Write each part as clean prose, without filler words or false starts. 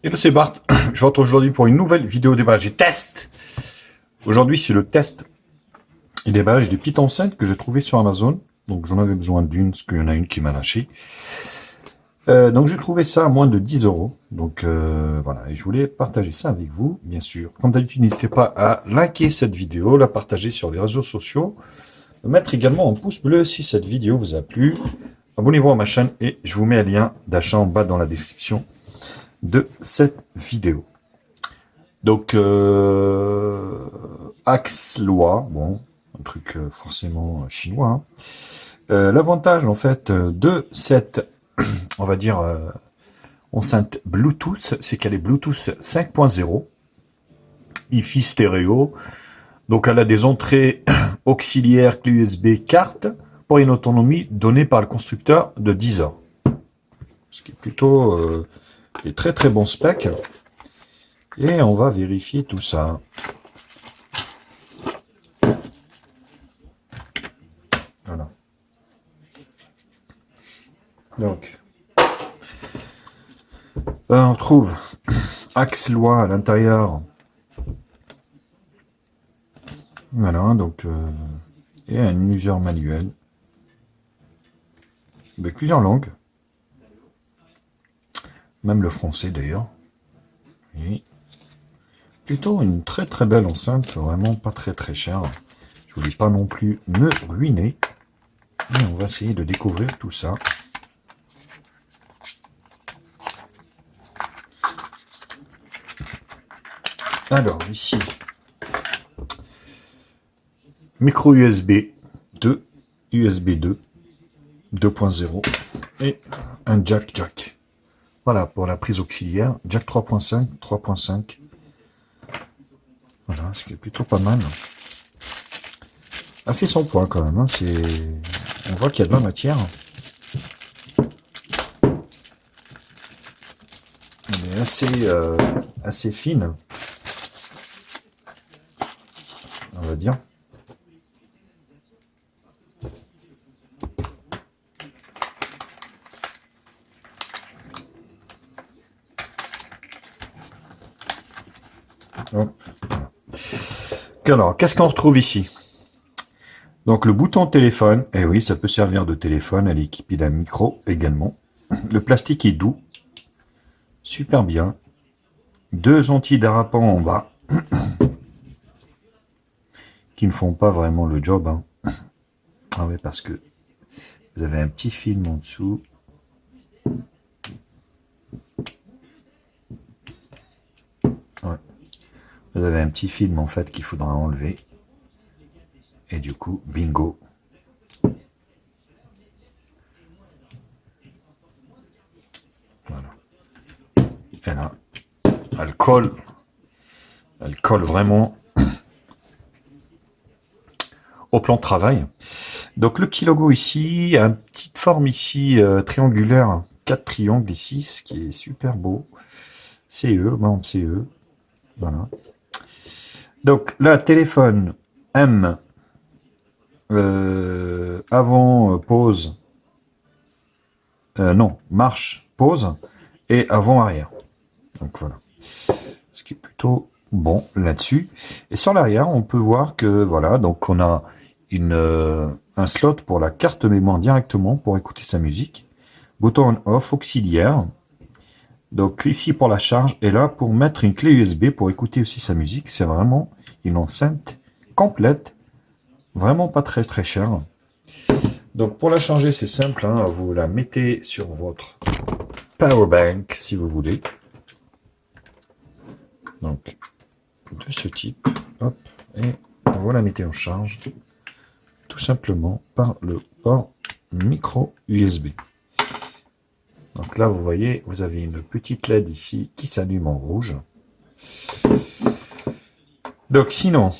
Et c'est Bart, je vous retrouve aujourd'hui pour une nouvelle vidéo déballage et test. Aujourd'hui, c'est le test et déballage des petites enceintes que j'ai trouvées sur Amazon. Donc j'en avais besoin d'une, parce qu'il y en a une qui m'a lâché. Donc j'ai trouvé ça à moins de 10 euros. Donc voilà, et je voulais partager ça avec vous, bien sûr. Comme d'habitude, n'hésitez pas à liker cette vidéo, la partager sur les réseaux sociaux, mettre également un pouce bleu si cette vidéo vous a plu. Abonnez-vous à ma chaîne et je vous mets un lien d'achat en bas dans la description de cette vidéo. Donc, Axe Loi, bon, un truc forcément chinois. Hein. L'avantage, en fait, de cette, on va dire, enceinte Bluetooth, c'est qu'elle est Bluetooth 5.0, hi-fi stéréo. Donc, elle a des entrées auxiliaires clé USB carte pour une autonomie donnée par le constructeur de 10 heures. Ce qui est plutôt des très très bons specs. Et on va vérifier tout ça. Voilà. Donc, on trouve Axe Loi à l'intérieur. Voilà, donc, et un user manuel. Avec plusieurs langues. Même le français d'ailleurs. Et plutôt une très très belle enceinte, vraiment pas très très chère. Je voulais pas non plus me ruiner. Et on va essayer de découvrir tout ça. Alors, ici, micro USB 2, USB 2, 2.0 et un jack. Voilà, pour la prise auxiliaire, jack 3.5, 3.5. Voilà, ce qui est plutôt pas mal. A fait son poids quand même, hein. On voit qu'il y a de la matière. Elle est assez fine, on va dire. Hop. Alors, qu'est-ce qu'on retrouve ici? Donc, le bouton téléphone, eh oui, ça peut servir de téléphone, elle est équipée d'un micro également. Le plastique est doux, super bien. Deux antidérapants en bas, qui ne font pas vraiment le job. Hein. Ah oui, parce que vous avez un petit film en dessous. Ouais. Vous avez un petit film en fait qu'il faudra enlever. Et du coup, bingo. Voilà. Et là, elle colle vraiment au plan de travail. Donc le petit logo ici, une petite forme ici triangulaire, 4 triangles ici, ce qui est super beau. CE, membre CE. Voilà. Donc là, téléphone M, avant pause, non, marche, pause, et avant arrière. Donc voilà. Ce qui est plutôt bon là-dessus. Et sur l'arrière, on peut voir que voilà, donc on a un slot pour la carte mémoire directement pour écouter sa musique. Bouton on-off auxiliaire. Donc ici pour la charge et là pour mettre une clé USB pour écouter aussi sa musique. C'est vraiment une enceinte complète. Vraiment pas très très chère. Donc pour la changer, c'est simple. Hein, vous la mettez sur votre power bank si vous voulez. Donc de ce type. Hop, et vous la mettez en charge tout simplement par le port micro USB. Donc là, vous voyez, vous avez une petite LED ici qui s'allume en rouge. Donc sinon,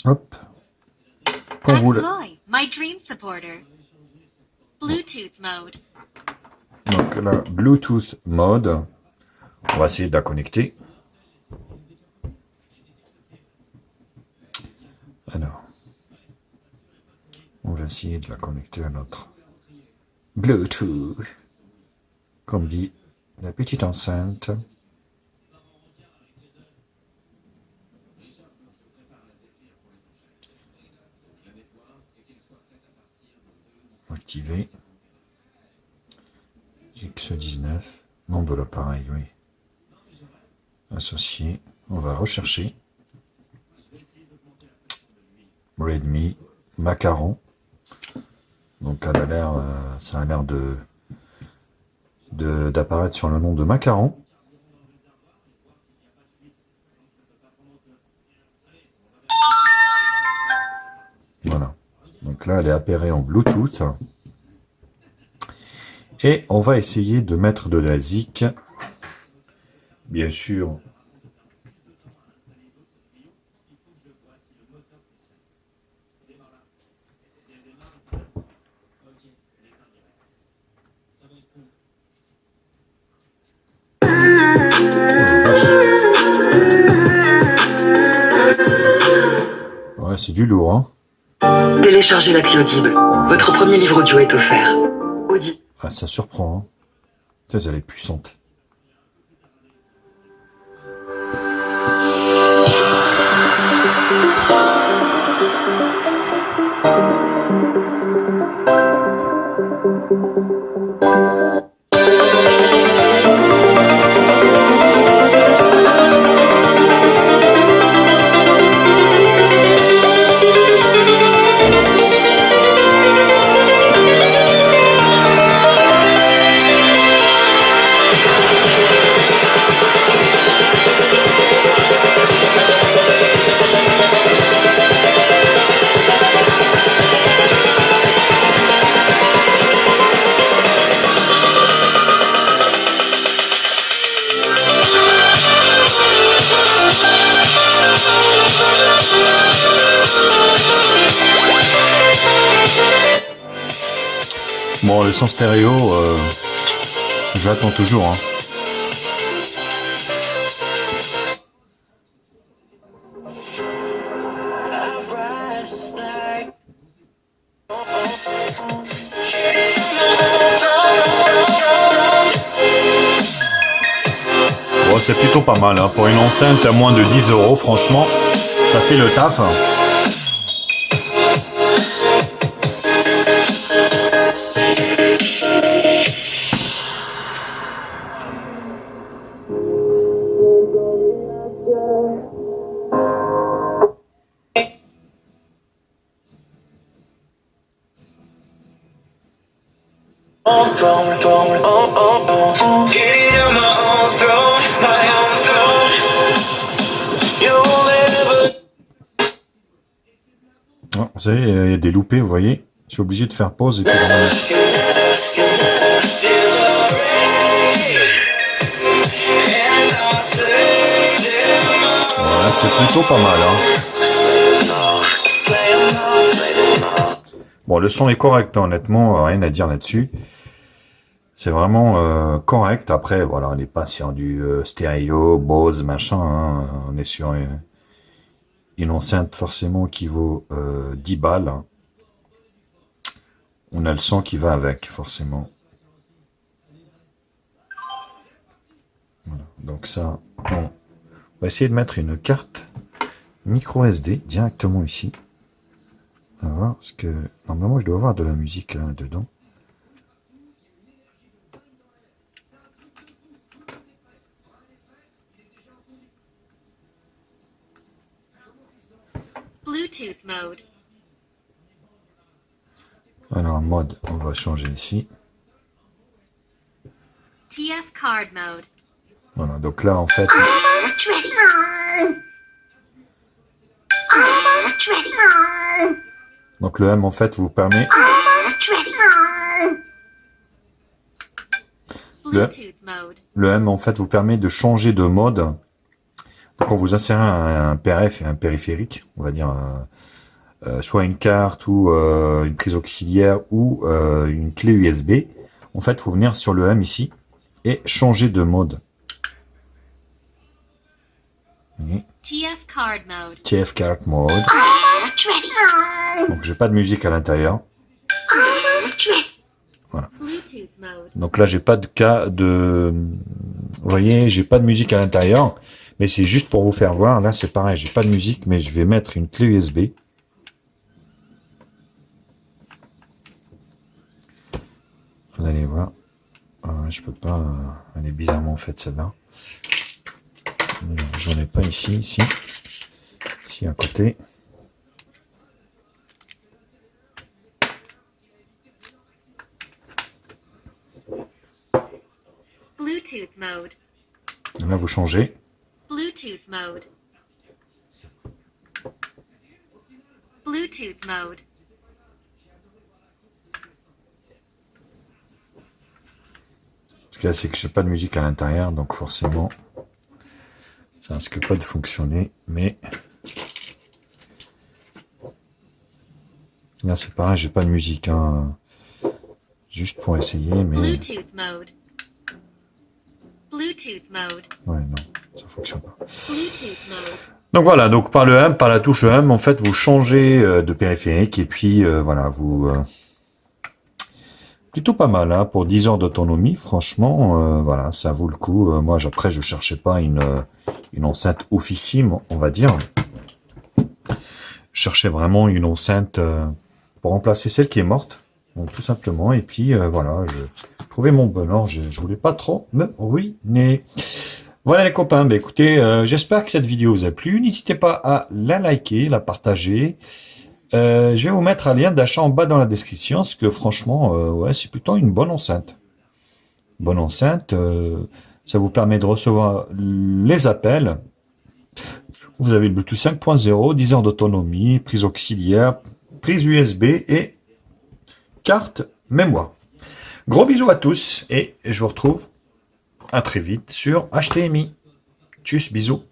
hop, quand vous le... Donc là, Bluetooth mode, on va essayer de la connecter. Alors, on va essayer de la connecter à notre Bluetooth, comme dit la petite enceinte. Activer. X19. Non, voilà, pareil, oui. Associé. On va rechercher. Redmi. Macaron. Donc, ça a l'air d'apparaître sur le nom de Macaron. Voilà. Donc là, elle est appairée en Bluetooth. Et on va essayer de mettre de la ZIC. Bien sûr. Ouais, c'est du lourd, hein. Téléchargez l'appli Audible. Votre premier livre audio est offert. Audi. Ah, ça surprend, hein. Elle est puissante. Bon, le son stéréo, je l'attends toujours, hein. Bon, c'est plutôt pas mal, hein. Pour une enceinte à moins de 10 €, franchement, ça fait le taf. Oh, vous savez, il y a des loupés, vous voyez. Je suis obligé de faire pause et puis voilà, c'est plutôt pas mal, hein. Bon, le son est correct, hein, honnêtement, rien à dire là-dessus. C'est vraiment correct. Après, voilà, on n'est pas sur du stéréo, Bose, machin, hein. On est sur une enceinte forcément qui vaut 10 balles. On a le son qui va avec, forcément. Voilà. Donc ça, on va essayer de mettre une carte micro SD directement ici. On va voir, parce que normalement je dois avoir de la musique là dedans. Bluetooth mode. Alors mode, on va changer ici. TF card mode. Voilà, donc là en fait. Almost ready. Almost ready. Donc le M en fait vous permet. Almost ready. Bluetooth mode. Le M en fait vous permet de changer de mode. Donc quand vous insérez un PRF et un périphérique, on va dire soit une carte ou une prise auxiliaire ou une clé USB, en fait, il faut venir sur le M ici et changer de mode. Et TF card mode. TF card mode. Almost ready. Donc j'ai pas de musique à l'intérieur. Almost ready. Voilà. Bluetooth mode. Donc là, j'ai pas de cas de... Vous voyez, j'ai pas de musique à l'intérieur. Mais c'est juste pour vous faire voir. Là, c'est pareil, j'ai pas de musique, mais je vais mettre une clé USB. Vous allez voir. Je peux pas... Elle est bizarrement faite, celle-là. J'en ai pas ici, ici. Ici, à côté. Bluetooth mode. Là, vous changez. Bluetooth mode. Bluetooth mode. Parce que là, c'est que j'ai pas de musique à l'intérieur, donc forcément, ça risque pas de fonctionner. Mais là, c'est pareil, j'ai pas de musique, hein. Juste pour essayer, mais Bluetooth mode. Bluetooth mode. ouais, non, ça fonctionne pas. Bluetooth mode. Donc voilà, donc par le M, par la touche M, en fait, vous changez de périphérique et puis voilà, vous plutôt pas mal hein, pour 10 heures d'autonomie. Franchement, voilà, ça vaut le coup. Moi, après, je cherchais pas une enceinte officime, on va dire. Je cherchais vraiment une enceinte pour remplacer celle qui est morte, donc tout simplement. Et puis voilà, je trouvais mon bonheur. Je voulais pas trop me ruiner. Voilà les copains, bah, écoutez, j'espère que cette vidéo vous a plu. N'hésitez pas à la liker, la partager. Je vais vous mettre un lien d'achat en bas dans la description, parce que franchement, ouais, c'est plutôt une bonne enceinte. Bonne enceinte, ça vous permet de recevoir les appels. Vous avez le Bluetooth 5.0, 10 heures d'autonomie, prise auxiliaire, prise USB et carte mémoire. Gros bisous à tous et je vous retrouve à très vite sur HTMI. Tchuss, bisous.